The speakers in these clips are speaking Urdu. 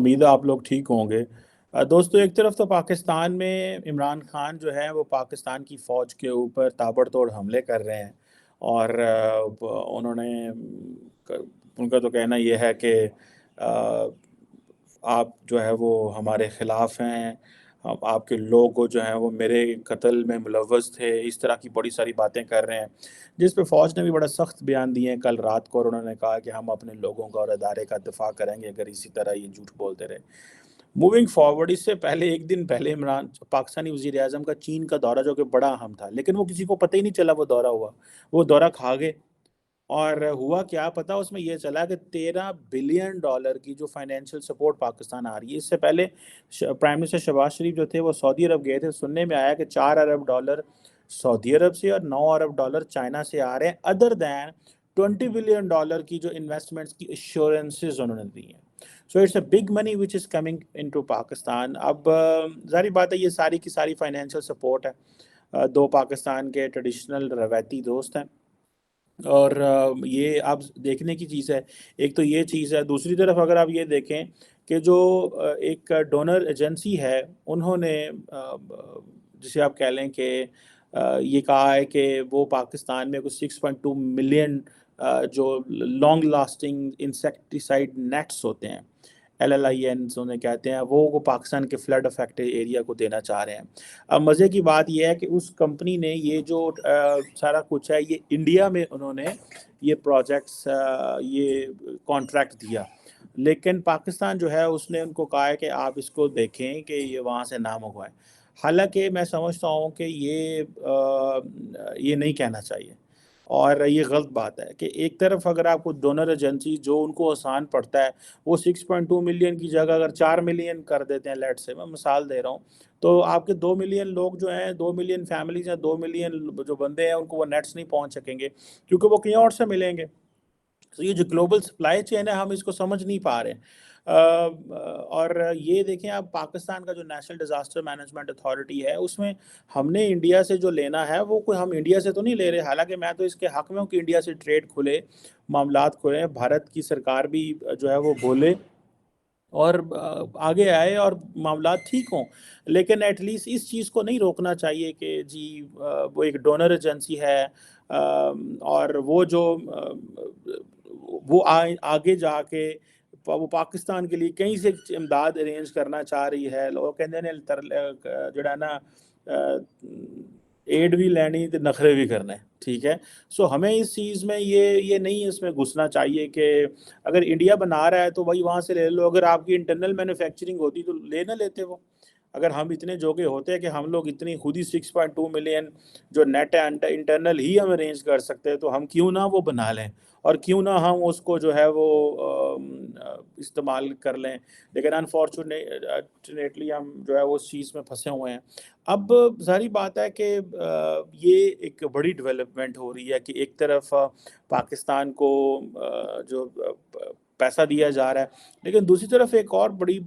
امید ہے آپ لوگ ٹھیک ہوں گے۔ دوستو، ایک طرف تو پاکستان میں عمران خان جو ہے وہ پاکستان کی فوج کے اوپر تابڑ توڑ حملے کر رہے ہیں، اور انہوں نے ان کا تو کہنا یہ ہے کہ آپ جو ہے وہ ہمارے خلاف ہیں، آپ کے لوگ جو ہیں وہ میرے قتل میں ملوث تھے، اس طرح کی بڑی ساری باتیں کر رہے ہیں، جس پہ فوج نے بھی بڑا سخت بیان دیے ہیں کل رات کو، اور انہوں نے کہا کہ ہم اپنے لوگوں کا اور ادارے کا دفاع کریں گے اگر اسی طرح یہ جھوٹ بولتے رہے۔ موونگ فارورڈ، اس سے پہلے ایک دن پہلے پاکستانی وزیر اعظم کا چین کا دورہ جو کہ بڑا اہم تھا، لیکن وہ کسی کو پتہ ہی نہیں چلا وہ دورہ ہوا، وہ دورہ کھا گئے۔ اور ہوا کیا پتا، اس میں یہ چلا کہ $13 بلین کی جو فائنینشیل سپورٹ پاکستان آ رہی ہے۔ اس سے پہلے پرائم منسٹر شہباز شریف جو تھے وہ سعودی عرب گئے تھے، سننے میں آیا کہ $4 ارب سعودی عرب سے اور $9 ارب چائنا سے آ رہے ہیں، ادر دین $20 بلین کی جو انویسٹمنٹس کی ایشورنسز انہوں نے دی ہیں۔ So it's a big money which is coming into Pakistan. اب ظاہری بات ہے یہ ساری کی ساری فائنینشیل سپورٹ ہے، دو پاکستان کے ٹریڈیشنل روایتی دوست ہیں، اور یہ آپ دیکھنے کی چیز ہے۔ ایک تو یہ چیز ہے، دوسری طرف اگر آپ یہ دیکھیں کہ جو ایک ڈونر ایجنسی ہے، انہوں نے جسے آپ کہہ لیں کہ یہ کہا ہے کہ وہ پاکستان میں کچھ 6.2 ملین جو لانگ لاسٹنگ انسیکٹیسائڈ نیٹس ہوتے ہیں، LLINs انہیں کہتے ہیں، وہ پاکستان کے فلڈ افیکٹڈ ایریا کو دینا چاہ رہے ہیں۔ اب مزے کی بات یہ ہے کہ اس کمپنی نے یہ جو سارا کچھ ہے یہ انڈیا میں انہوں نے یہ پروجیکٹس یہ کانٹریکٹ دیا، لیکن پاکستان جو ہے اس نے ان کو کہا ہے کہ آپ اس کو دیکھیں کہ یہ وہاں سے نہ منگوائیں۔ حالانکہ میں سمجھتا ہوں کہ یہ نہیں کہنا چاہیے، اور یہ غلط بات ہے کہ ایک طرف اگر آپ کو ڈونر ایجنسی جو ان کو آسان پڑتا ہے وہ 6.2 ملین کی جگہ اگر 4 ملین کر دیتے ہیں، لیٹ سے میں مثال دے رہا ہوں، تو آپ کے 2 ملین لوگ جو ہیں، 2 ملین فیملیز ہیں، 2 ملین جو بندے ہیں ان کو وہ نیٹس نہیں پہنچ سکیں گے کیونکہ وہ کہیں اور سے ملیں گے۔ تو یہ جو گلوبل سپلائی چین ہے ہم اس کو سمجھ نہیں پا رہے ہیں۔ اور یہ دیکھیں آپ پاکستان کا جو نیشنل ڈیزاسٹر مینجمنٹ اتھارٹی ہے، اس میں ہم نے انڈیا سے جو لینا ہے وہ کوئی ہم انڈیا سے تو نہیں لے رہے، حالانکہ میں تو اس کے حق میں ہوں کہ انڈیا سے ٹریڈ کھلے، معاملات کھلیں، بھارت کی سرکار بھی جو ہے وہ بولے اور آگے آئے اور معاملات ٹھیک ہوں، لیکن ایٹ لیسٹ اس چیز کو نہیں روکنا چاہیے کہ جی وہ ایک ڈونر ایجنسی ہے، اور وہ جو وہ آگے جا کے وہ پاکستان کے لیے کہیں سے امداد ارینج کرنا چاہ رہی ہے۔ لوگ کہتے ہیں جڑا نا ایڈ بھی لینی تو نخرے بھی کرنے، ٹھیک ہے۔ سو ہمیں اس چیز میں یہ نہیں اس میں گھسنا چاہیے کہ اگر انڈیا بنا رہا ہے تو وہی وہاں سے لے لو، اگر آپ کی انٹرنل مینوفیکچرنگ ہوتی تو لے نہ لیتے وہ۔ اگر ہم اتنے جوگے ہوتے کہ ہم لوگ اتنی خود ہی 6.2 ملین جو نیٹ انٹرنل ہی ہم ارینج کر سکتے ہیں تو ہم کیوں نہ وہ بنا لیں، اور کیوں نہ ہم اس کو جو ہے وہ استعمال کر لیں، لیکن انفارچونیٹلی ہم جو ہے وہ اس چیز میں پھنسے ہوئے ہیں۔ اب ظاہری بات ہے کہ یہ ایک بڑی ڈیولپمنٹ ہو رہی ہے کہ ایک طرف پاکستان کو جو پیسہ دیا جا رہا ہے، لیکن دوسری طرف ایک اور بڑی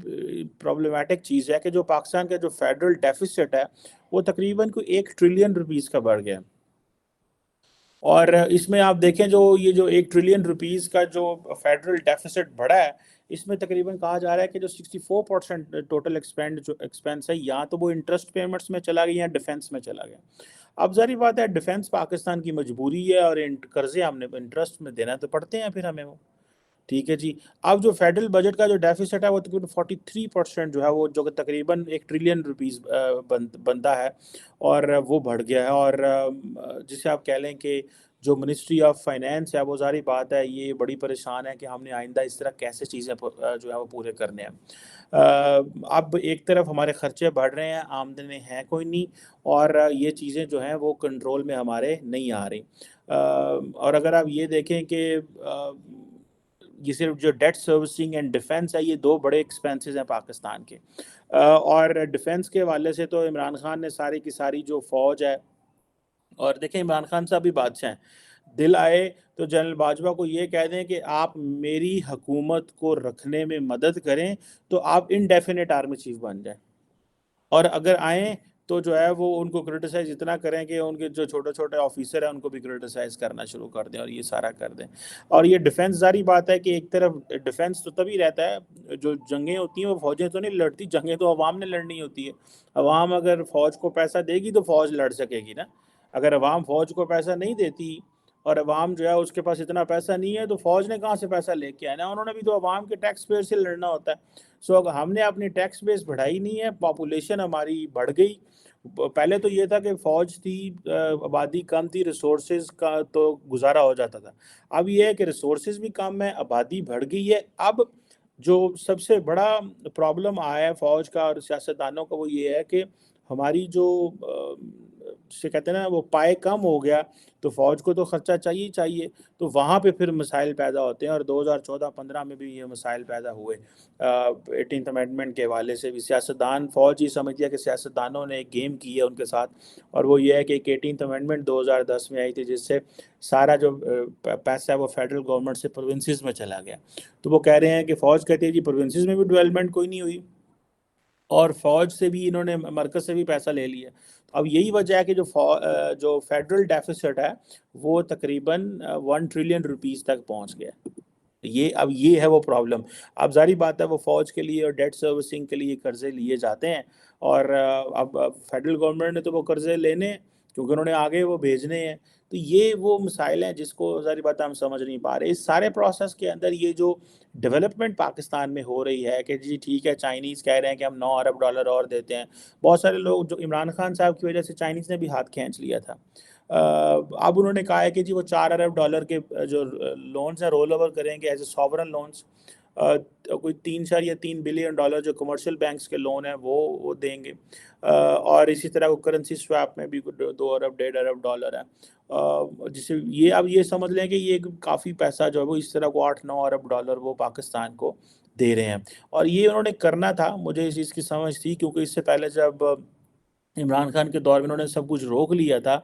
پرابلمٹک چیز ہے کہ جو پاکستان کا جو فیڈرل ڈیفیسٹ ہے وہ تقریباً کوئی 1 ٹریلین روپیز کا بڑھ گیا، اور اس میں آپ دیکھیں یہ جو 1 ٹریلین روپیز کا جو فیڈرل ڈیفیسٹ بڑھا ہے، اس میں تقریباً کہا جا رہا ہے کہ جو 64% ٹوٹل ایکسپینس ہے یا تو وہ انٹرسٹ پیمنٹس میں چلا گیا یا ڈیفنس میں چلا گیا۔ اب ظاہری بات ہے ڈیفنس پاکستان کی مجبوری ہے، اور قرضے ہم نے انٹرسٹ میں دینا تو پڑتے ہیں پھر ہمیں وہ، ٹھیک ہے جی۔ اب جو فیڈرل بجٹ کا جو ڈیفیسٹ ہے وہ تقریباً 43% جو ہے وہ جو کہ تقریباً 1 ٹریلین روپیز بنتا ہے، اور وہ بڑھ گیا ہے، اور جسے آپ کہہ لیں کہ جو منسٹری آف فائنینس ہے وہ ظاہری بات ہے یہ بڑی پریشان ہے کہ ہم نے آئندہ اس طرح کیسے چیزیں جو ہے وہ پورے کرنے ہیں۔ اب ایک طرف ہمارے خرچے بڑھ رہے ہیں، آمدنی ہے کوئی نہیں، اور یہ چیزیں جو ہیں وہ کنٹرول میں ہمارے نہیں آ رہی۔ اور اگر آپ یہ دیکھیں کہ یہ صرف جو ڈیٹ سروسنگ اینڈ ڈیفنس ہے، یہ 2 بڑے ایکسپینسز ہیں پاکستان کے، اور ڈیفنس کے حوالے سے تو عمران خان نے ساری کی ساری جو فوج ہے، اور دیکھیں عمران خان صاحب بھی بادشاہ ہیں، دل آئے تو جنرل باجوہ کو یہ کہہ دیں کہ آپ میری حکومت کو رکھنے میں مدد کریں تو آپ انڈیفینٹ آرمی چیف بن جائیں، اور اگر آئیں تو جو ہے وہ ان کو کرٹیسائز اتنا کریں کہ ان کے جو چھوٹے چھوٹے آفیسر ہیں ان کو بھی کرٹیسائز کرنا شروع کر دیں اور یہ سارا کر دیں. اور یہ ڈیفینس ظاہری بات ہے کہ ایک طرف ڈیفینس تو تبھی رہتا ہے، جو جنگیں ہوتی ہیں وہ فوجیں تو نہیں لڑتی، جنگیں تو عوام نے لڑنی ہوتی ہے. عوام اگر فوج کو پیسہ دے گی تو فوج لڑ سکے گی نا. اگر عوام فوج کو پیسہ نہیں دیتی اور عوام جو ہے اس کے پاس اتنا پیسہ نہیں ہے تو فوج نے کہاں سے پیسہ لے کے آنا؟ انہوں نے بھی تو عوام کے ٹیکس پیئر سے لڑنا ہوتا ہے. سو ہم نے اپنی ٹیکس بیس بڑھائی نہیں ہے، پاپولیشن ہماری بڑھ گئی. پہلے تو یہ تھا کہ فوج تھی، آبادی کم تھی، ریسورسز کا تو گزارا ہو جاتا تھا. اب یہ ہے کہ ریسورسز بھی کم ہے، آبادی بڑھ گئی ہے. اب جو سب سے بڑا پرابلم آیا ہے فوج کا اور سیاستدانوں کا وہ یہ ہے کہ ہماری جو سے کہتے ہیں نا وہ پائے کم ہو گیا تو فوج کو تو خرچہ چاہیے ہی چاہیے. تو وہاں پہ پھر مسائل پیدا ہوتے ہیں اور 2014-15 میں بھی یہ مسائل پیدا ہوئے. 18th امینڈمنٹ کے حوالے سے بھی سیاستدان، فوج یہ سمجھ لیا کہ سیاستدانوں نے ایک گیم کی ہے ان کے ساتھ، اور وہ یہ ہے کہ ایک 18th امینڈمنٹ 2010 میں آئی تھی جس سے سارا جو پیسہ ہے وہ فیڈرل گورنمنٹ سے پروونسز میں چلا گیا. تو وہ کہہ رہے ہیں کہ فوج کہتی ہے جی پروونسز میں بھی ڈیولپمنٹ کوئی نہیں ہوئی اور فوج سے بھی انہوں نے مرکز سے بھی پیسہ لے لیا. اب یہی وجہ ہے کہ جو فیڈرل ڈیفیسٹ ہے وہ تقریباً 1 ٹریلین روپیز تک پہنچ گیا. اب یہ ہے وہ پرابلم. اب ظاہری بات ہے وہ فوج کے لیے اور ڈیٹ سروسنگ کے لیے قرضے لیے جاتے ہیں، اور اب فیڈرل گورنمنٹ نے تو وہ قرضے لینے ہیں کیونکہ انہوں نے آگے وہ بھیجنے ہیں. تو یہ وہ مسائل ہیں جس کو ظاہری بات ہم سمجھ نہیں پا رہے. اس سارے پروسیس کے اندر یہ جو ڈیولپمنٹ پاکستان میں ہو رہی ہے کہ جی ٹھیک ہے چائنیز کہہ رہے ہیں کہ ہم $9 ارب اور دیتے ہیں. بہت سارے لوگ جو عمران خان صاحب کی وجہ سے چائنیز نے بھی ہاتھ کھینچ لیا تھا. اب انہوں نے کہا ہے کہ جی وہ $4 ارب کے جو لونز ہیں رول اوور کریں گے ایز اے ساورن لونز. کوئی $3 بلین جو کمرشل بینکس کے لون ہیں وہ دیں گے. اور اسی طرح وہ کرنسی سویپ میں بھی 2 ارب $1.5 ہے. جسے یہ اب یہ سمجھ لیں کہ یہ کافی پیسہ جو ہے وہ اس طرح کو $8-9 ارب وہ پاکستان کو دے رہے ہیں. اور یہ انہوں نے کرنا تھا، مجھے اس چیز کی سمجھ تھی کیونکہ اس سے پہلے جب عمران خان کے دور میں انہوں نے سب کچھ روک لیا تھا،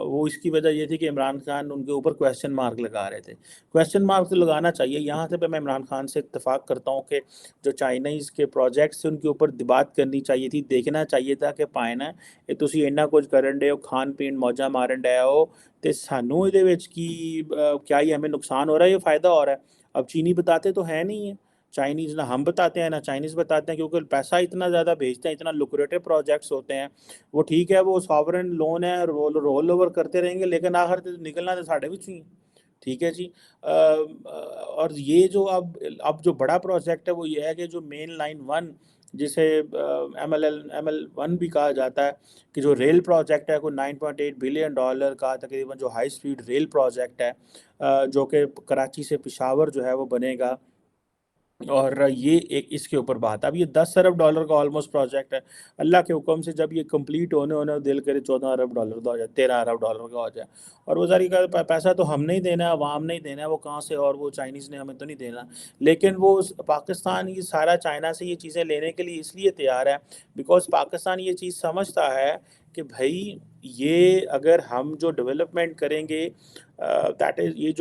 وہ اس کی وجہ یہ تھی کہ عمران خان ان کے اوپر کویسچن مارک لگا رہے تھے. کویسچن مارک تو لگانا چاہیے. یہاں سے میں عمران خان سے اتفاق کرتا ہوں کہ جو چائنیز کے پروجیکٹس ان کے اوپر بات کرنی چاہیے تھی، دیکھنا چاہیے تھا کہ پائنا یہ تسی اننا کچھ کرن ڈے ہو، کھان پین موجہ مارن ڈے ہو تے سانو یہ وچ کی کیا یہ ہمیں نقصان ہو رہا ہے یا فائدہ ہو رہا ہے. اب چینی بتاتے تو ہے نہیں ہے، چائنیز نہ ہم بتاتے ہیں نہ چائنیز بتاتے ہیں، کیونکہ پیسہ اتنا زیادہ بھیجتے ہیں، اتنا لوکریٹو پروجیکٹس ہوتے ہیں. وہ ٹھیک ہے وہ ساورن لون ہے، رول اوور کرتے رہیں گے لیکن آخر نکلنا تو ساڑھے بھی چاہیے. ٹھیک ہے جی. اور یہ جو اب جو بڑا پروجیکٹ ہے وہ یہ ہے کہ جو مین لائن 1 جسے ML1 بھی کہا جاتا ہے کہ جو ریل پروجیکٹ ہے کوئی $9.8 بلین کا تقریباً جو ہائی سپیڈ ریل پروجیکٹ ہے، جو کہ کراچی سے پشاور جو ہے وہ بنے گا. اور یہ ایک اس کے اوپر بات ہے. اب یہ $10 ارب کا آلموسٹ پروجیکٹ ہے. اللہ کے حکم سے جب یہ کمپلیٹ ہونے دل کرے $14 ارب کا ہو جائے، $13 ارب کا ہو جائے. اور وہ ظاہر کا پیسہ تو ہم نہیں دینا ہے، عوام نہیں دینا ہے، وہ کہاں سے، اور وہ چائنیز نے ہمیں تو نہیں دینا. لیکن وہ پاکستان یہ سارا چائنا سے یہ چیزیں لینے کے لیے اس لیے تیار ہے بیکاز پاکستان یہ چیز سمجھتا ہے کہ بھائی یہ اگر ہم جو ڈیولپمنٹ کریں گے دیٹ از یہ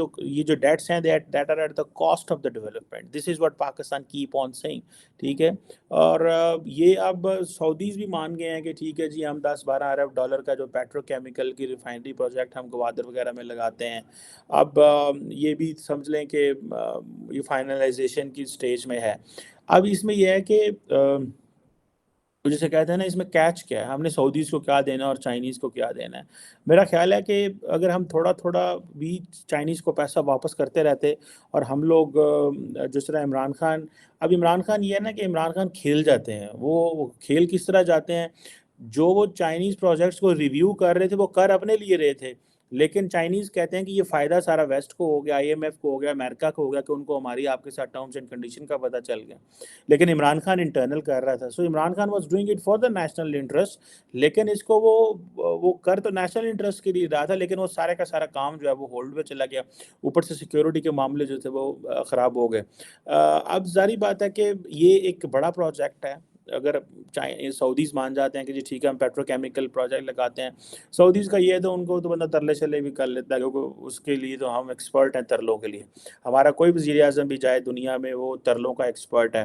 جو ڈیٹس ہیں that are at the cost of the development. This is what Pakistan keep on seeing. ٹھیک ہے. اور یہ اب سعودیز بھی مان گئے ہیں کہ ٹھیک ہے جی ہم $10-12 ارب کا جو پیٹرو کیمیکل کی ریفائنری پروجیکٹ ہم گوادر وغیرہ میں لگاتے ہیں. اب یہ بھی سمجھ لیں کہ یہ فائنلائزیشن کی سٹیج میں ہے. اب اس میں یہ ہے کہ جسے کہتے ہیں نا اس میں کیچ کیا ہے، ہم نے سعودیز کو کیا دینا ہے اور چائنیز کو کیا دینا ہے. میرا خیال ہے کہ اگر ہم تھوڑا تھوڑا بھی چائنیز کو پیسہ واپس کرتے رہتے اور ہم لوگ جس طرح اب عمران خان یہ ہے نا کہ عمران خان کھیل جاتے ہیں. وہ کھیل کس طرح جاتے ہیں، جو وہ چائنیز پروجیکٹس کو ریویو کر رہے تھے وہ کر اپنے لیے رہے تھے، لیکن چائنیز کہتے ہیں کہ یہ فائدہ سارا ویسٹ کو ہو گیا، IMF کو ہو گیا، امریکہ کو ہو گیا کہ ان کو ہماری آپ کے ساتھ ٹرمز اینڈ کنڈیشن کا پتہ چل گیا. لیکن عمران خان انٹرنل کر رہا تھا. So Imran Khan was doing it for the national interest, لیکن اس کو وہ کر تو نیشنل انٹرسٹ کے لیے رہا تھا لیکن وہ سارے کا سارا کام جو ہے وہ ہولڈ پہ چلا گیا. اوپر سے سیکیورٹی کے معاملے جو تھے وہ خراب ہو گئے. اب ظاہری بات ہے کہ یہ ایک بڑا پروجیکٹ ہے. اگر سعودیز مان جاتے ہیں کہ جی ٹھیک ہے ہم پیٹرو کیمیکل پروجیکٹ لگاتے ہیں، سعودیز کا یہ ہے تو ان کو تو بندہ ترلے چلے بھی کر لیتا ہے کیونکہ اس کے لیے تو ہم ایکسپرٹ ہیں ترلوں کے لیے. ہمارا کوئی وزیر اعظم بھی جائے دنیا میں وہ ترلوں کا ایکسپرٹ ہے.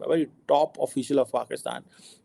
a very top official of Pakistan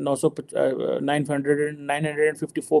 954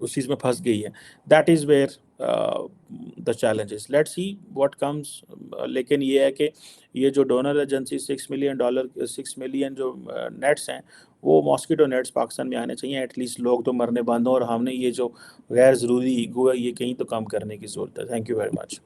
اس چیز میں پھنس گئی ہے. That is where the challenges. Let see what comes. لیکن یہ ہے کہ یہ جو ڈونر ایجنسی $6 ملین جو نیٹس ہیں وہ ماسکیٹو نیٹس پاکستان میں آنے چاہیے. ایٹ لیسٹ لوگ تو مرنے بند ہوں اور ہم نے یہ جو غیر ضروری ایگو ہے یہ کہیں تو کم کرنے کی ضرورت ہے. Thank you very much.